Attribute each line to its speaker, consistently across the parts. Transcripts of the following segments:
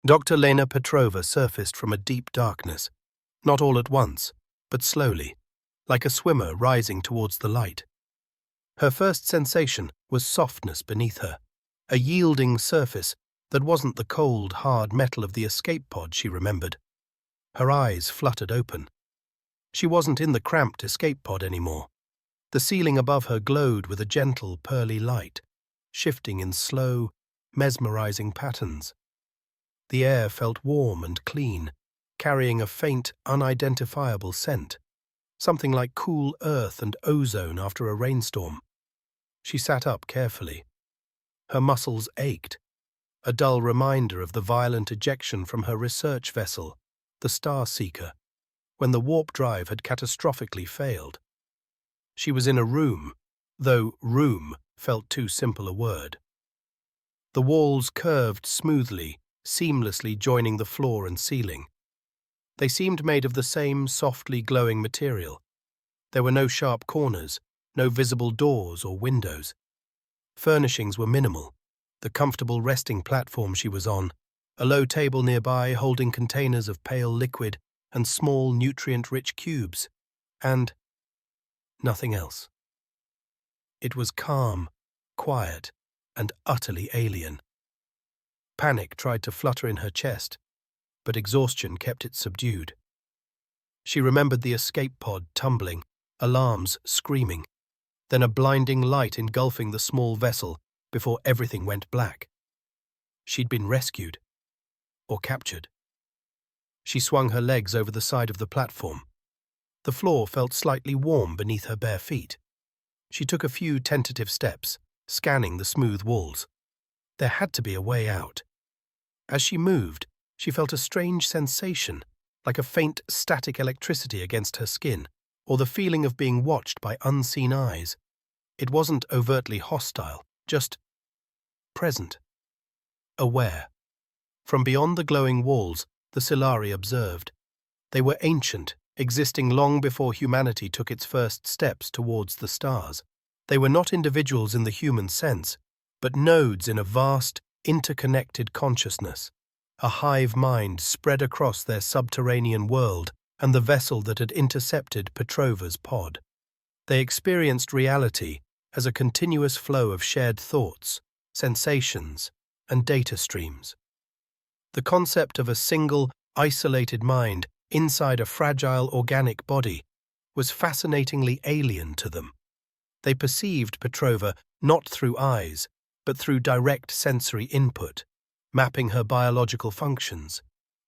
Speaker 1: Dr. Lena Petrova surfaced from a deep darkness, not all at once, but slowly, like a swimmer rising towards the light. Her first sensation was softness beneath her, a yielding surface that wasn't the cold, hard metal of the escape pod she remembered. Her eyes fluttered open. She wasn't in the cramped escape pod anymore. The ceiling above her glowed with a gentle, pearly light, shifting in slow, mesmerizing patterns. The air felt warm and clean, carrying a faint, unidentifiable scent, something like cool earth and ozone after a rainstorm. She sat up carefully. Her muscles ached, a dull reminder of the violent ejection from her research vessel, the Star Seeker, when the warp drive had catastrophically failed. She was in a room, though room felt too simple a word. The walls curved smoothly, seamlessly joining the floor and ceiling. They seemed made of the same softly glowing material. There were no sharp corners, no visible doors or windows. Furnishings were minimal, the comfortable resting platform she was on, a low table nearby holding containers of pale liquid and small nutrient-rich cubes, and nothing else. It was calm, quiet, and utterly alien. Panic tried to flutter in her chest, but exhaustion kept it subdued. She remembered the escape pod tumbling, alarms screaming, then a blinding light engulfing the small vessel before everything went black. She'd been rescued, or captured. She swung her legs over the side of the platform. The floor felt slightly warm beneath her bare feet. She took a few tentative steps, scanning the smooth walls. There had to be a way out. As she moved, she felt a strange sensation, like a faint static electricity against her skin, or the feeling of being watched by unseen eyes. It wasn't overtly hostile, just present, aware. From beyond the glowing walls, the Silari observed. They were ancient, existing long before humanity took its first steps towards the stars. They were not individuals in the human sense, but nodes in a vast, interconnected consciousness, a hive mind spread across their subterranean world and the vessel that had intercepted Petrova's pod. They experienced reality as a continuous flow of shared thoughts, sensations, and data streams. The concept of a single, isolated mind inside a fragile organic body was fascinatingly alien to them. They perceived Petrova not through eyes, but through direct sensory input, mapping her biological functions,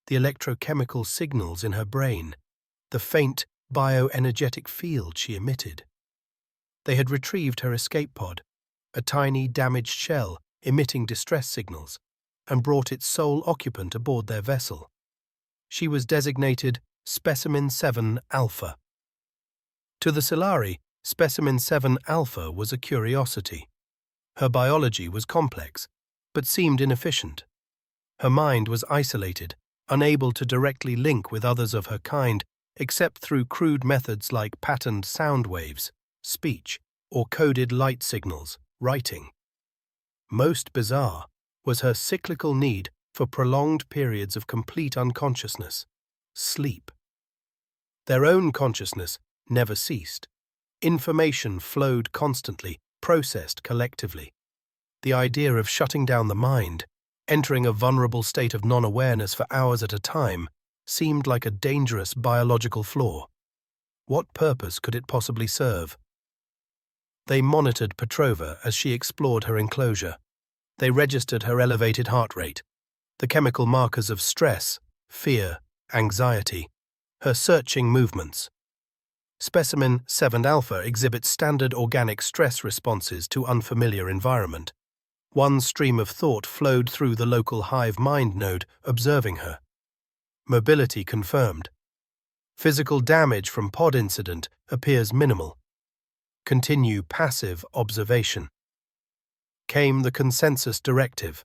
Speaker 1: the electrochemical signals in her brain, the faint bioenergetic field she emitted. They had retrieved her escape pod, a tiny damaged shell emitting distress signals, and brought its sole occupant aboard their vessel. She was designated Specimen 7 Alpha. To the Silari, Specimen 7 Alpha was a curiosity. Her biology was complex, but seemed inefficient. Her mind was isolated, unable to directly link with others of her kind except through crude methods like patterned sound waves, speech, or coded light signals, writing. Most bizarre was her cyclical need for prolonged periods of complete unconsciousness, sleep. Their own consciousness never ceased. Information flowed constantly, processed collectively. The idea of shutting down the mind, entering a vulnerable state of non-awareness for hours at a time, seemed like a dangerous biological flaw. What purpose could it possibly serve? They monitored Petrova as she explored her enclosure. They registered her elevated heart rate, the chemical markers of stress, fear, anxiety, her searching movements. Specimen 7 Alpha exhibits standard organic stress responses to unfamiliar environment. One stream of thought flowed through the local Hive mind node, observing her. Mobility confirmed. Physical damage from pod incident appears minimal. Continue passive observation. Came the consensus directive.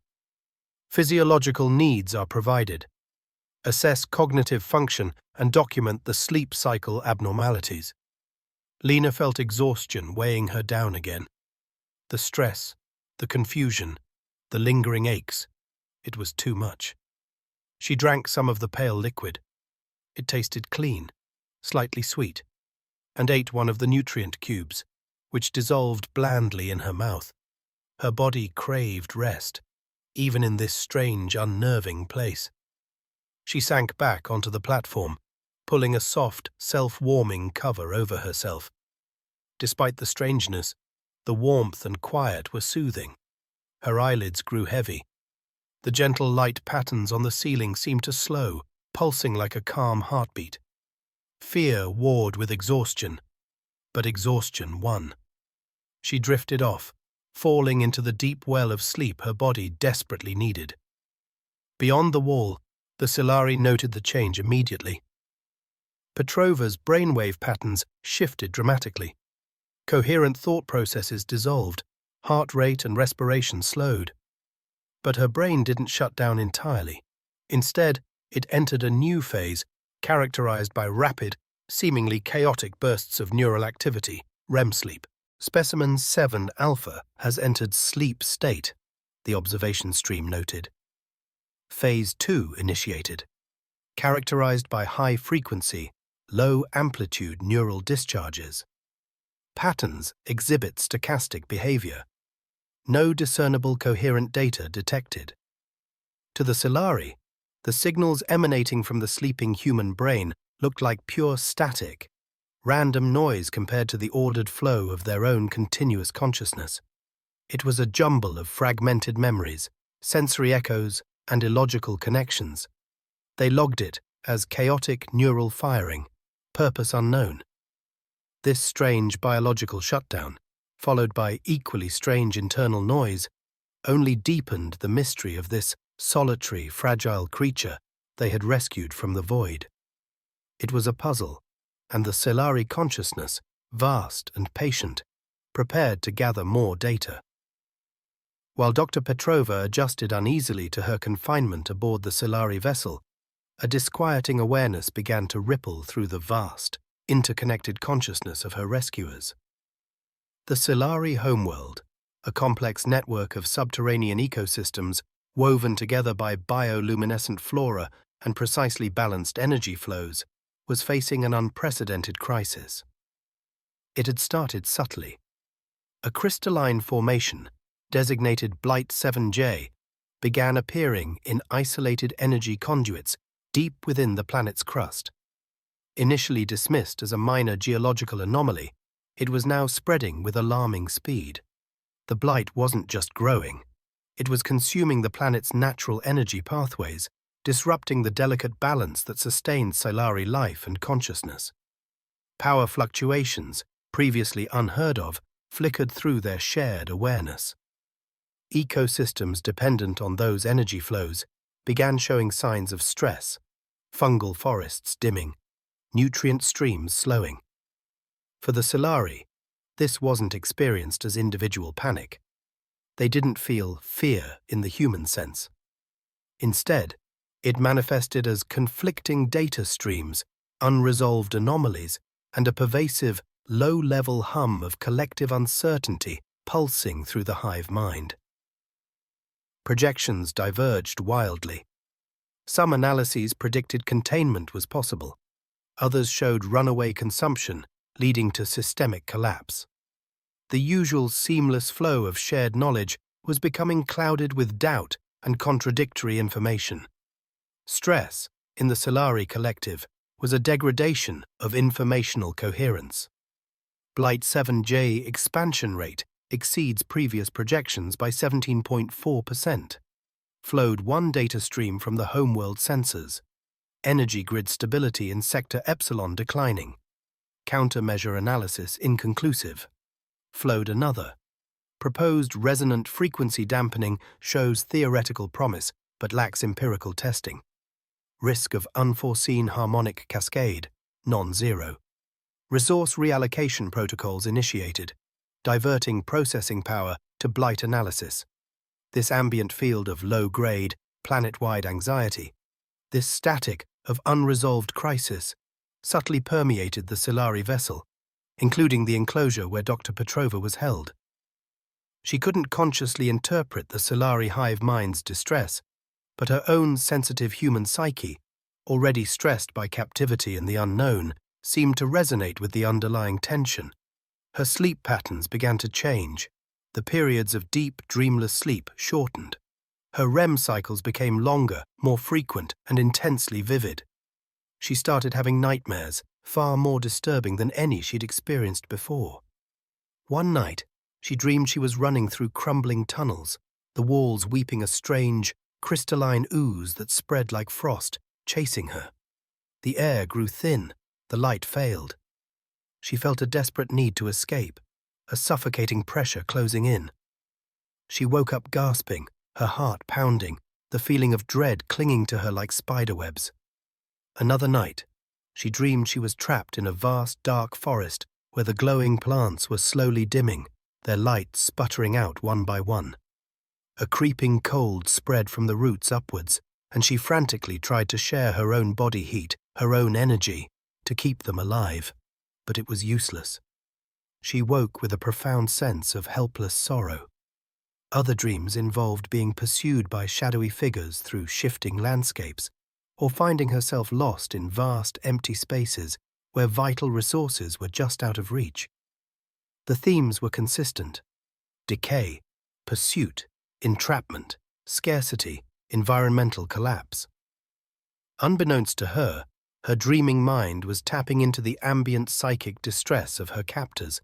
Speaker 1: Physiological needs are provided. Assess cognitive function and document the sleep cycle abnormalities. Lena felt exhaustion weighing her down again. The stress, the confusion, the lingering aches. It was too much. She drank some of the pale liquid. It tasted clean, slightly sweet, and ate one of the nutrient cubes, which dissolved blandly in her mouth. Her body craved rest, even in this strange, unnerving place. She sank back onto the platform, pulling a soft, self-warming cover over herself. Despite the strangeness, the warmth and quiet were soothing. Her eyelids grew heavy. The gentle light patterns on the ceiling seemed to slow, pulsing like a calm heartbeat. Fear warred with exhaustion, but exhaustion won. She drifted off, falling into the deep well of sleep her body desperately needed. Beyond the wall, the Solari noted the change immediately. Petrova's brainwave patterns shifted dramatically. Coherent thought processes dissolved, heart rate and respiration slowed. But her brain didn't shut down entirely. Instead, it entered a new phase, characterized by rapid, seemingly chaotic bursts of neural activity, REM sleep. Specimen 7 alpha has entered sleep state, the observation stream noted. Phase 2 initiated, characterized by high-frequency, low-amplitude neural discharges. Patterns exhibit stochastic behavior. No discernible coherent data detected. To the Solari, the signals emanating from the sleeping human brain looked like pure static, random noise compared to the ordered flow of their own continuous consciousness. It was a jumble of fragmented memories, sensory echoes, and illogical connections. They logged it as chaotic neural firing, purpose unknown. This strange biological shutdown, followed by equally strange internal noise, only deepened the mystery of this solitary, fragile creature they had rescued from the void. It was a puzzle, and the Solari consciousness, vast and patient, prepared to gather more data. While Dr. Petrova adjusted uneasily to her confinement aboard the Solari vessel, a disquieting awareness began to ripple through the vast, interconnected consciousness of her rescuers. The Solari homeworld, a complex network of subterranean ecosystems woven together by bioluminescent flora and precisely balanced energy flows, was facing an unprecedented crisis. It had started subtly. A crystalline formation, designated Blight 7J, began appearing in isolated energy conduits deep within the planet's crust. Initially dismissed as a minor geological anomaly, it was now spreading with alarming speed. The blight wasn't just growing. It was consuming the planet's natural energy pathways, disrupting the delicate balance that sustained Solari life and consciousness. Power fluctuations, previously unheard of, flickered through their shared awareness. Ecosystems dependent on those energy flows began showing signs of stress, fungal forests dimming, nutrient streams slowing. For the Solari, this wasn't experienced as individual panic. They didn't feel fear in the human sense. Instead, it manifested as conflicting data streams, unresolved anomalies, and a pervasive, low-level hum of collective uncertainty pulsing through the hive mind. Projections diverged wildly. Some analyses predicted containment was possible. Others showed runaway consumption, leading to systemic collapse. The usual seamless flow of shared knowledge was becoming clouded with doubt and contradictory information. Stress, in the Solari collective, was a degradation of informational coherence. Blight 7J expansion rate exceeds previous projections by 17.4%. Flowed one data stream from the homeworld sensors. Energy grid stability in sector Epsilon declining. Countermeasure analysis inconclusive. Flowed another. Proposed resonant frequency dampening shows theoretical promise but lacks empirical testing. Risk of unforeseen harmonic cascade, non-zero. Resource reallocation protocols initiated, diverting processing power to blight analysis. This ambient field of low-grade, planet-wide anxiety, this static of unresolved crisis, subtly permeated the Solari vessel, including the enclosure where Dr. Petrova was held. She couldn't consciously interpret the Solari hive mind's distress, but her own sensitive human psyche, already stressed by captivity and the unknown, seemed to resonate with the underlying tension. Her sleep patterns began to change. The periods of deep, dreamless sleep shortened. Her REM cycles became longer, more frequent, and intensely vivid. She started having nightmares, far more disturbing than any she'd experienced before. One night, she dreamed she was running through crumbling tunnels, the walls weeping a strange, crystalline ooze that spread like frost, chasing her. The air grew thin, the light failed. She felt a desperate need to escape, a suffocating pressure closing in. She woke up gasping, her heart pounding, the feeling of dread clinging to her like spiderwebs. Another night, she dreamed she was trapped in a vast dark forest where the glowing plants were slowly dimming, their light sputtering out one by one. A creeping cold spread from the roots upwards, and she frantically tried to share her own body heat, her own energy, to keep them alive. But it was useless. She woke with a profound sense of helpless sorrow. Other dreams involved being pursued by shadowy figures through shifting landscapes, or finding herself lost in vast, empty spaces where vital resources were just out of reach. The themes were consistent: decay, pursuit, entrapment, scarcity, environmental collapse. Unbeknownst to her, her dreaming mind was tapping into the ambient psychic distress of her captors,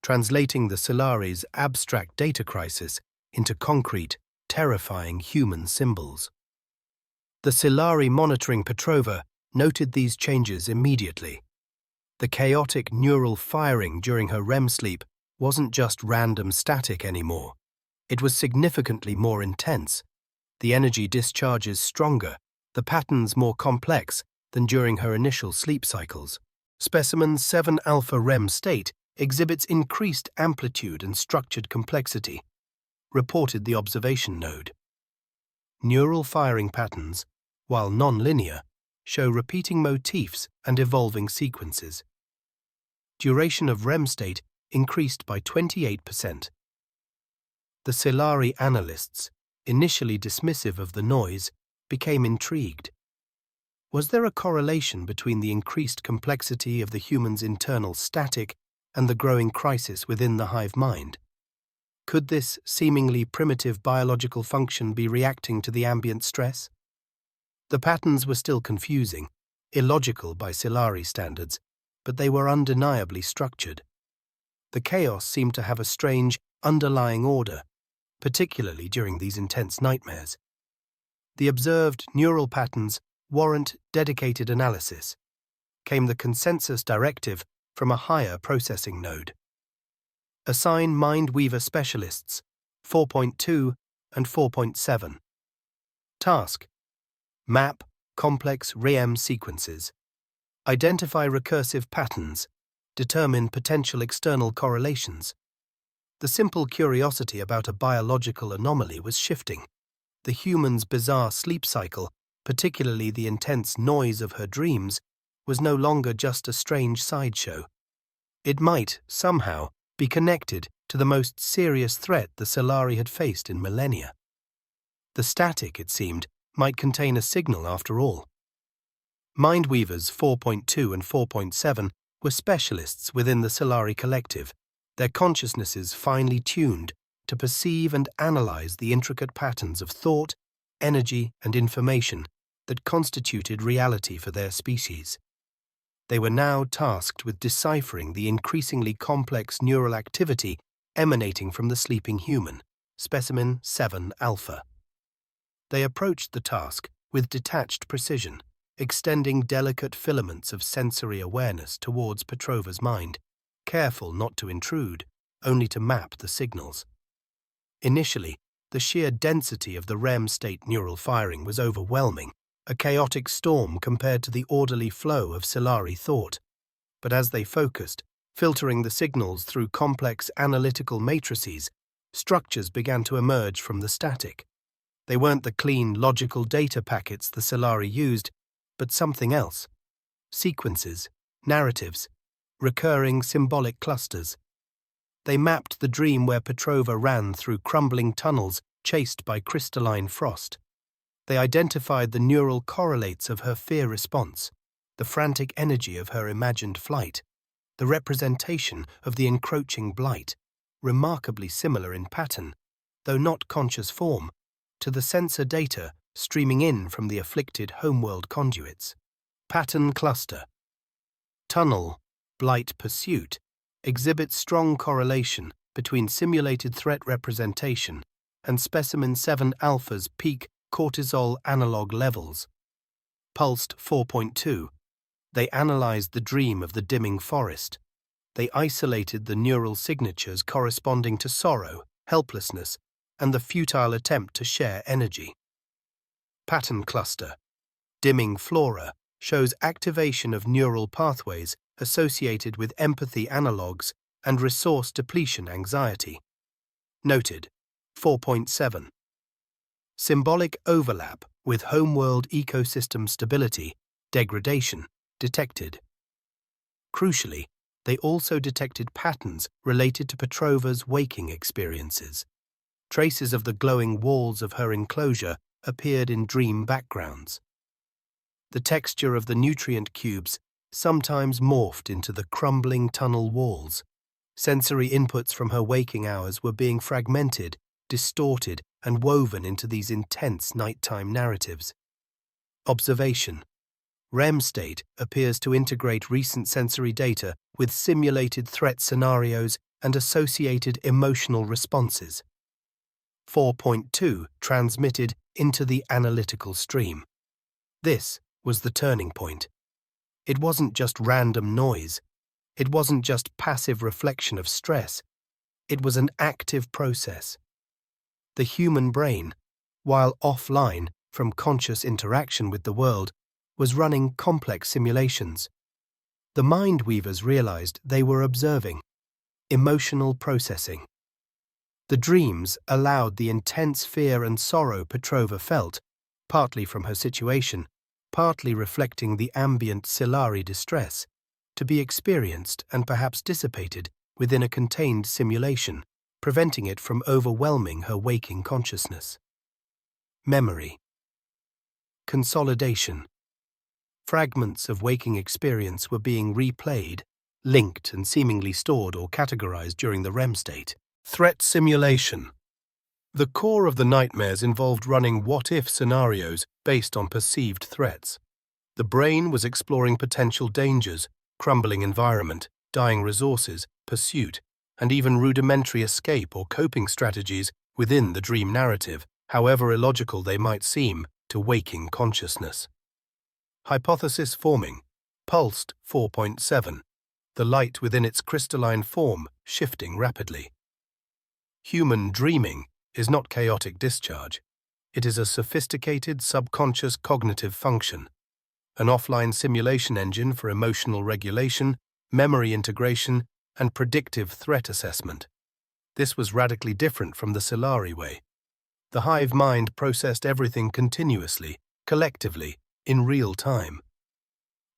Speaker 1: translating the Solari's abstract data crisis into concrete, terrifying human symbols. The Solari monitoring Petrova noted these changes immediately. The chaotic neural firing during her REM sleep wasn't just random static anymore. It was significantly more intense. The energy discharges stronger, the patterns more complex than during her initial sleep cycles. Specimen 7 alpha REM state exhibits increased amplitude and structured complexity, reported the observation node. Neural firing patterns, while non-linear, show repeating motifs and evolving sequences. Duration of REM state increased by 28%. The Solari analysts, initially dismissive of the noise, became intrigued. Was there a correlation between the increased complexity of the human's internal static and the growing crisis within the hive mind? Could this seemingly primitive biological function be reacting to the ambient stress? The patterns were still confusing, illogical by Solari standards, but they were undeniably structured. The chaos seemed to have a strange, underlying order, particularly during these intense nightmares. The observed neural patterns warrant dedicated analysis, came the consensus directive from a higher processing node. Assign Mindweaver specialists 4.2 and 4.7. Task: map complex REM sequences. Identify recursive patterns. Determine potential external correlations. The simple curiosity about a biological anomaly was shifting. The human's bizarre sleep cycle, particularly the intense noise of her dreams, was no longer just a strange sideshow. It might, somehow, be connected to the most serious threat the Solari had faced in millennia. The static, it seemed, might contain a signal after all. Mindweavers 4.2 and 4.7 were specialists within the Solari collective, their consciousnesses finely tuned to perceive and analyze the intricate patterns of thought, energy, and information that constituted reality for their species. They were now tasked with deciphering the increasingly complex neural activity emanating from the sleeping human, specimen 7 alpha. They approached the task with detached precision, extending delicate filaments of sensory awareness towards Petrova's mind, careful not to intrude, only to map the signals. Initially, the sheer density of the REM state neural firing was overwhelming, a chaotic storm compared to the orderly flow of Solari thought. But as they focused, filtering the signals through complex analytical matrices, structures began to emerge from the static. They weren't the clean, logical data packets the Solari used, but something else. Sequences, narratives, recurring symbolic clusters. They mapped the dream where Petrova ran through crumbling tunnels chased by crystalline frost. They identified the neural correlates of her fear response, the frantic energy of her imagined flight, the representation of the encroaching blight, remarkably similar in pattern, though not conscious form, to the sensor data streaming in from the afflicted homeworld conduits. Pattern cluster. Tunnel, blight pursuit, exhibits strong correlation between simulated threat representation and specimen 7 alpha's peak cortisol analog levels. Pulsed 4.2. They analyzed the dream of the dimming forest. They isolated the neural signatures corresponding to sorrow, helplessness, and the futile attempt to share energy. Pattern cluster. Dimming flora shows activation of neural pathways associated with empathy analogs and resource depletion anxiety. Noted. 4.7. Symbolic overlap with homeworld ecosystem stability, degradation, detected. Crucially, they also detected patterns related to Petrova's waking experiences. Traces of the glowing walls of her enclosure appeared in dream backgrounds. The texture of the nutrient cubes sometimes morphed into the crumbling tunnel walls. Sensory inputs from her waking hours were being fragmented, distorted, and woven into these intense nighttime narratives. Observation. REM state appears to integrate recent sensory data with simulated threat scenarios and associated emotional responses. 4.2 transmitted into the analytical stream. This was the turning point. It wasn't just random noise. It wasn't just passive reflection of stress. It was an active process. The human brain, while offline from conscious interaction with the world, was running complex simulations. The mind weavers realized they were observing emotional processing. The dreams allowed the intense fear and sorrow Petrova felt, partly from her situation, partly reflecting the ambient Silari distress, to be experienced and perhaps dissipated within a contained simulation, preventing it from overwhelming her waking consciousness. Memory. Consolidation. Fragments of waking experience were being replayed, linked and seemingly stored or categorized during the REM state. Threat simulation. The core of the nightmares involved running what-if scenarios based on perceived threats. The brain was exploring potential dangers, crumbling environment, dying resources, pursuit, and even rudimentary escape or coping strategies within the dream narrative, however illogical they might seem to waking consciousness. Hypothesis forming. Pulsed 4.7. The light within its crystalline form shifting rapidly. Human dreaming is not chaotic discharge. It is a sophisticated subconscious cognitive function, an offline simulation engine for emotional regulation, memory integration, and predictive threat assessment. This was radically different from the Silari way. The Hive mind processed everything continuously, collectively, in real time.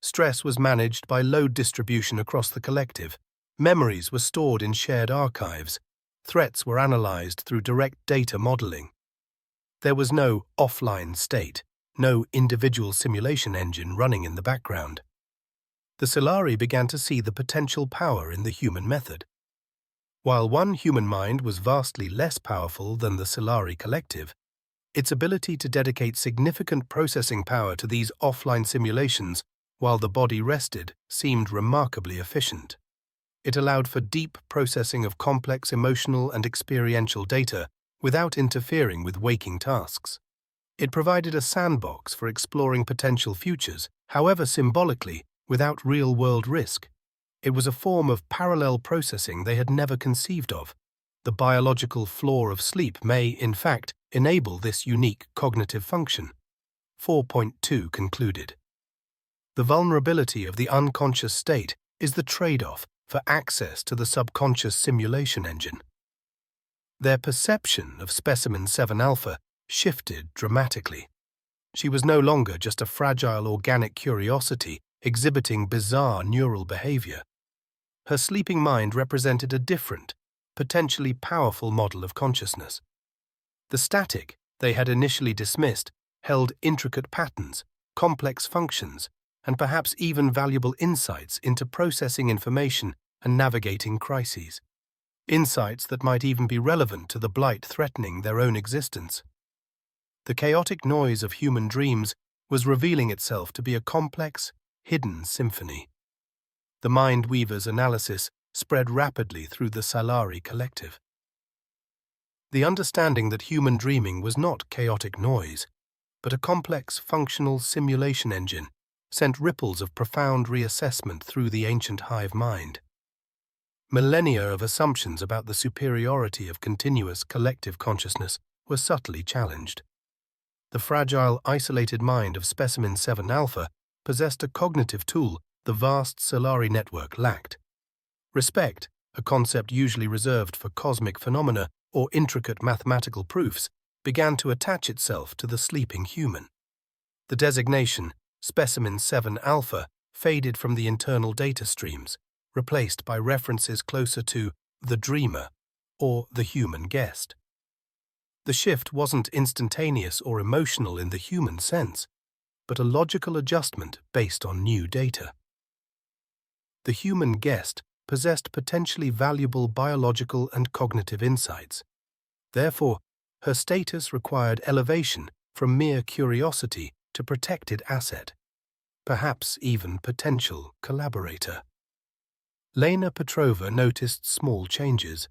Speaker 1: Stress was managed by load distribution across the collective. Memories were stored in shared archives. Threats were analyzed through direct data modeling. There was no offline state, no individual simulation engine running in the background. The Silari began to see the potential power in the human method. While one human mind was vastly less powerful than the Silari collective, its ability to dedicate significant processing power to these offline simulations while the body rested seemed remarkably efficient. It allowed for deep processing of complex emotional and experiential data without interfering with waking tasks. It provided a sandbox for exploring potential futures, however symbolically, without real-world risk. It was a form of parallel processing they had never conceived of. The biological flaw of sleep may, in fact, enable this unique cognitive function. 4.2 concluded. The vulnerability of the unconscious state is the trade-off for access to the subconscious simulation engine. Their perception of specimen 7 alpha shifted dramatically. She was no longer just a fragile organic curiosity exhibiting bizarre neural behavior. Her sleeping mind represented a different, potentially powerful model of consciousness. The static they had initially dismissed held intricate patterns, complex functions, and perhaps even valuable insights into processing information and navigating crises. Insights that might even be relevant to the blight threatening their own existence. The chaotic noise of human dreams was revealing itself to be a complex, hidden symphony. The Mind Weaver's analysis spread rapidly through the Salari collective. The understanding that human dreaming was not chaotic noise, but a complex, functional simulation engine sent ripples of profound reassessment through the ancient hive mind. Millennia of assumptions about the superiority of continuous collective consciousness were subtly challenged. The fragile, isolated mind of Specimen 7 Alpha possessed a cognitive tool the vast Salari network lacked. Respect, a concept usually reserved for cosmic phenomena or intricate mathematical proofs, began to attach itself to the sleeping human. The designation, Specimen 7 Alpha, faded from the internal data streams, replaced by references closer to the dreamer or the human guest. The shift wasn't instantaneous or emotional in the human sense, but a logical adjustment based on new data. The human guest possessed potentially valuable biological and cognitive insights. Therefore, her status required elevation from mere curiosity to protected asset, perhaps even potential collaborator. Lena Petrova noticed small changes,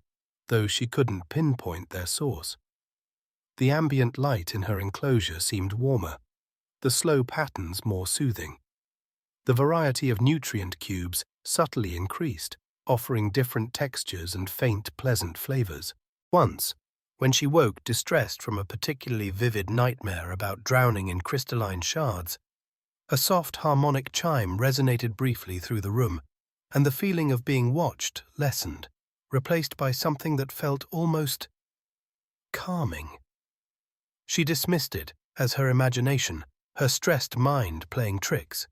Speaker 1: though she couldn't pinpoint their source. The ambient light in her enclosure seemed warmer, the slow patterns more soothing. The variety of nutrient cubes subtly increased, offering different textures and faint, pleasant flavors. Once, when she woke distressed from a particularly vivid nightmare about drowning in crystalline shards, a soft harmonic chime resonated briefly through the room, and the feeling of being watched lessened, replaced by something that felt almost calming. She dismissed it as her imagination, her stressed mind playing tricks.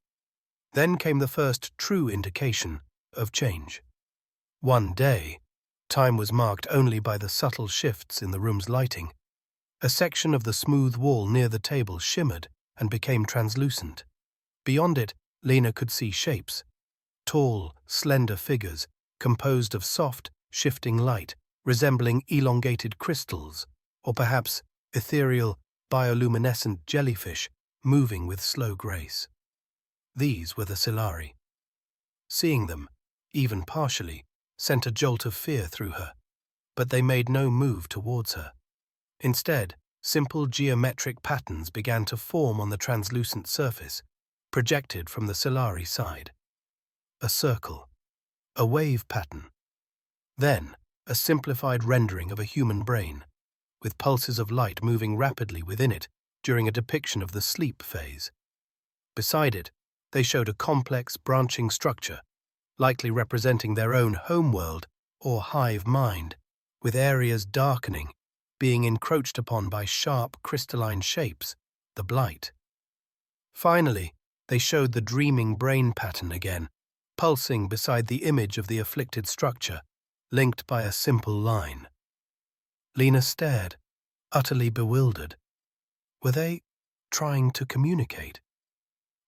Speaker 1: Then came the first true indication of change. One day, time was marked only by the subtle shifts in the room's lighting. A section of the smooth wall near the table shimmered and became translucent. Beyond it, Lena could see shapes. Tall, slender figures, composed of soft, shifting light, resembling elongated crystals, or perhaps ethereal, bioluminescent jellyfish moving with slow grace. These were the Salari. Seeing them, even partially, sent a jolt of fear through her, but they made no move towards her. Instead, simple geometric patterns began to form on the translucent surface, projected from the Salari side. A circle, a wave pattern, then a simplified rendering of a human brain, with pulses of light moving rapidly within it during a depiction of the sleep phase. Beside it, they showed a complex branching structure, likely representing their own homeworld or hive mind, with areas darkening, being encroached upon by sharp crystalline shapes, the blight. Finally, they showed the dreaming brain pattern again, pulsing beside the image of the afflicted structure, linked by a simple line. Lena stared, utterly bewildered. Were they trying to communicate?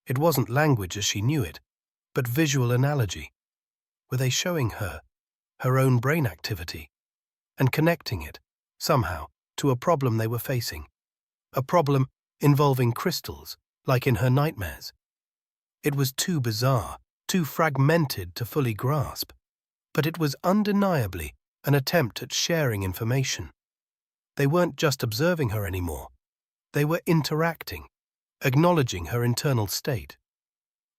Speaker 1: It wasn't language as she knew it, but visual analogy. Were they showing her own brain activity, and connecting it, somehow, to a problem they were facing? A problem involving crystals, like in her nightmares. It was too bizarre, too fragmented to fully grasp, but it was undeniably an attempt at sharing information. They weren't just observing her anymore. They were interacting, acknowledging her internal state.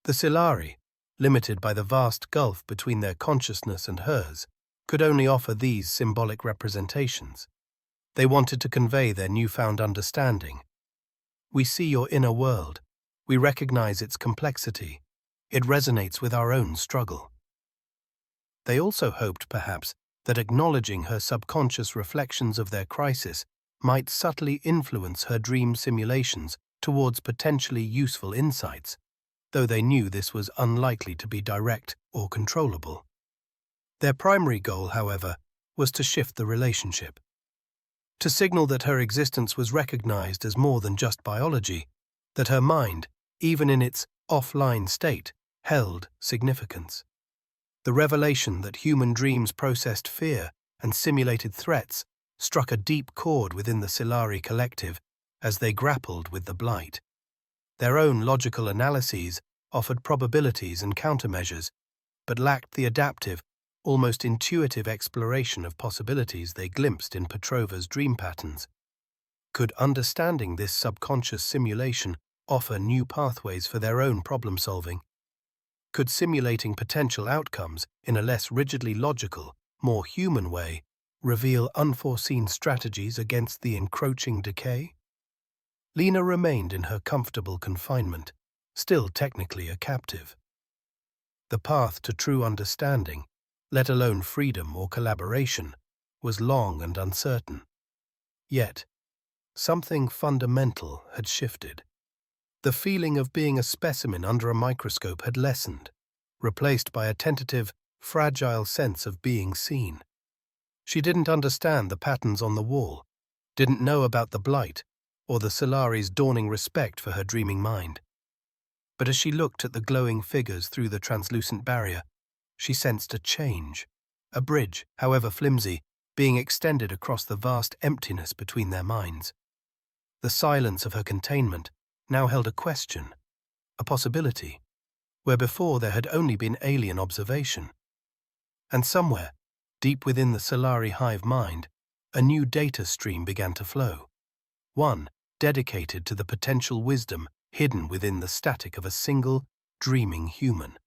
Speaker 1: The Salari, limited by the vast gulf between their consciousness and hers, could only offer these symbolic representations. They wanted to convey their newfound understanding. We see your inner world. We recognize its complexity. It resonates with our own struggle. They also hoped, perhaps, that acknowledging her subconscious reflections of their crisis might subtly influence her dream simulations towards potentially useful insights, though they knew this was unlikely to be direct or controllable. Their primary goal, however, was to shift the relationship. to signal that her existence was recognized as more than just biology, that her mind, even in its offline state, held significance. The revelation that human dreams processed fear and simulated threats struck a deep chord within the Silari collective as they grappled with the blight. Their own logical analyses offered probabilities and countermeasures, but lacked the adaptive, almost intuitive exploration of possibilities they glimpsed in Petrova's dream patterns. Could understanding this subconscious simulation offer new pathways for their own problem-solving? Could simulating potential outcomes in a less rigidly logical, more human way reveal unforeseen strategies against the encroaching decay? Lena remained in her comfortable confinement, still technically a captive. The path to true understanding, let alone freedom or collaboration, was long and uncertain. Yet, something fundamental had shifted. The feeling of being a specimen under a microscope had lessened, replaced by a tentative, fragile sense of being seen. She didn't understand the patterns on the wall, didn't know about the blight, or the Silari's dawning respect for her dreaming mind. But as she looked at the glowing figures through the translucent barrier, she sensed a change, a bridge, however flimsy, being extended across the vast emptiness between their minds. The silence of her containment now held a question, a possibility, where before there had only been alien observation. And somewhere, deep within the Silari hive mind, a new data stream began to flow, one dedicated to the potential wisdom hidden within the static of a single, dreaming human.